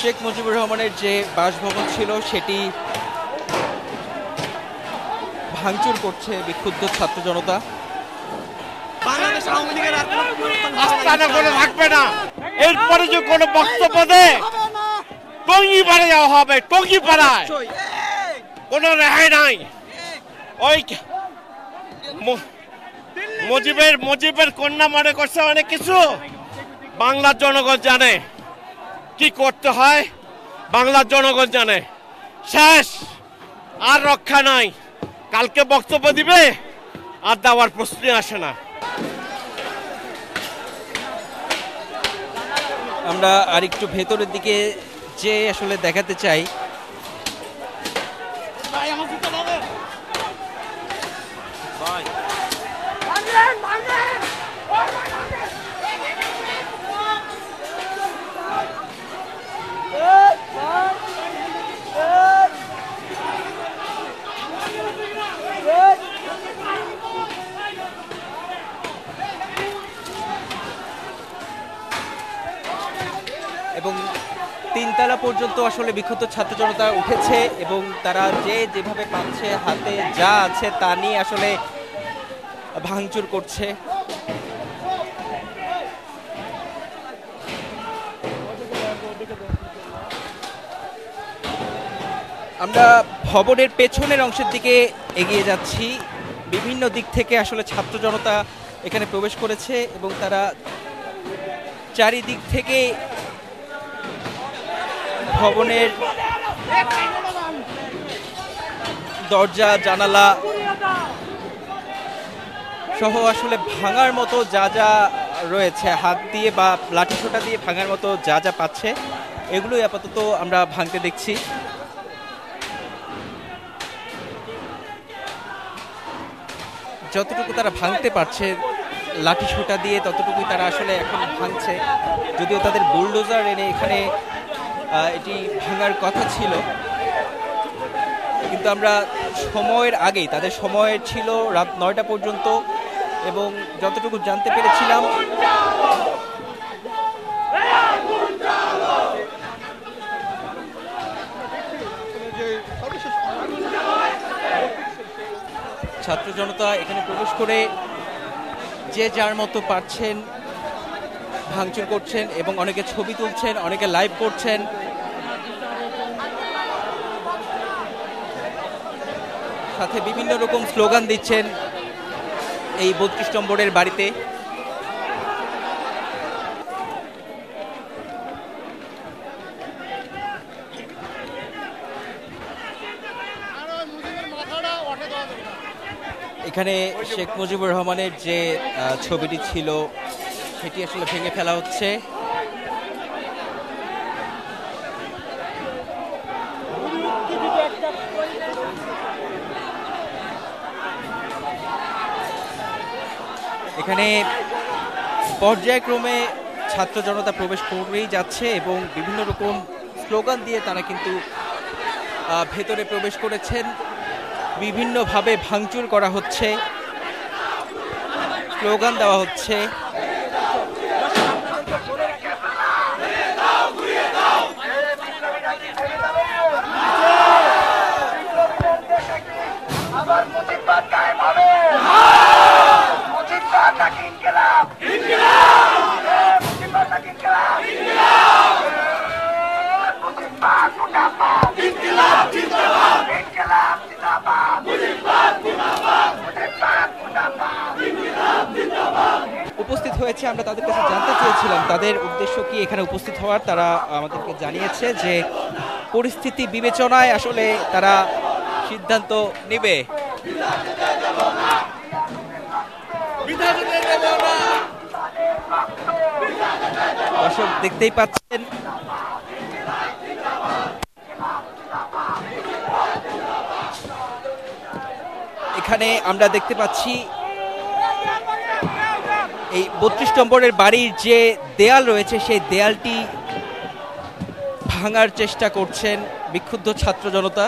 শেখ মুজিবুর রহমানের যে বাসভবন ছিল সেটি ভাঙচুর করছে বিক্ষুব্ধ ছাত্র জনতা। বাংলাদেশ আওয়ামী লীগের আস্তানা কোনো থাকবে না। এরপরে যে কোনো বক্তব্য দেয় টঙ্গিপাড়ায় যাওয়া হবে। টঙ্গিপাড়ায় কোনো রেহাই নাই। ওই মুজিবের কন্যা মনে করছে অনেক কিছু। বাংলার জনগণ জানে কি করতে হয়, বাংলার জনগণ জানে। শেষ, আর রক্ষা নাই। কালকে বক্তব্য দিবে, আর দেওয়ার প্রশ্নই আসে না। আমরা আর একটু ভেতরের দিকে যে আসলে দেখাতে চাই, এবং তিনতলা পর্যন্ত আসলে বিক্ষুব্ধ ছাত্র জনতা উঠেছে এবং তারা যেভাবে পাচ্ছে হাতে যা আছে তা নিয়ে আসলে ভাঙচুর করছে। আমরা ভবনের পেছনের অংশের দিকে এগিয়ে যাচ্ছি। বিভিন্ন দিক থেকে আসলে ছাত্র জনতা এখানে প্রবেশ করেছে এবং তারা চারিদিক থেকে ভবনের দরজা জানালা সহ আসলে ভাঙার মতো যা যা রয়েছে, হাত দিয়ে বা লাঠিসোঁটা দিয়ে ভাঙার মতো যা যা পাচ্ছে এগুলোই আপাতত আমরা ভাঙতে দেখছি। যতটুকু তারা ভাঙতে পারছে লাঠিসোঁটা দিয়ে ততটুকুই তারা আসলে এখন ভাঙছে। যদিও তাদের বুলডোজার এনে এখানে এটি ভাঙার কথা ছিল, কিন্তু আমরা সময়ের আগেই, তাদের সময় ছিল রাত 9টা পর্যন্ত এবং যতটুকু জানতে পেরেছিলাম ছাত্র জনতা এখানে প্রবেশ করে যে যার মতো পারছেন ভাঙচুর করছেন এবং অনেকে ছবি তুলছেন, অনেকে লাইভ করছেন। সাথে বিভিন্ন রকম স্লোগান দিচ্ছেন এই 32 নম্বরের বাড়িতে। এখানে শেখ মুজিবুর রহমানের যে ছবিটি ছিল সেটি আসলে ভেঙে ফেলা হচ্ছে। এখানে পর্যায়ক্রমে ছাত্র জনতা প্রবেশ করেই যাচ্ছে এবং বিভিন্ন রকম স্লোগান দিয়ে তারা কিন্তু ভেতরে প্রবেশ করেছেন। বিভিন্নভাবে ভাঙচুর করা হচ্ছে, স্লোগান দেওয়া হচ্ছে। উপস্থিত হয়েছে, আমরা তাদের কাছে জানতে চেয়েছিলাম তাদের উদ্দেশ্য কি এখানে উপস্থিত হওয়ার। তারা আমাদেরকে জানিয়েছে যে পরিস্থিতি বিবেচনায় আসলে তারা সিদ্ধান্ত নেবে। দর্শক দেখতেই পাচ্ছেন এখানে আমরা দেখতে পাচ্ছি এই 32 নম্বরের বাড়ির যে দেয়াল রয়েছে সেই দেয়ালটি ভাঙার চেষ্টা করছেন বিক্ষুব্ধ ছাত্র জনতা।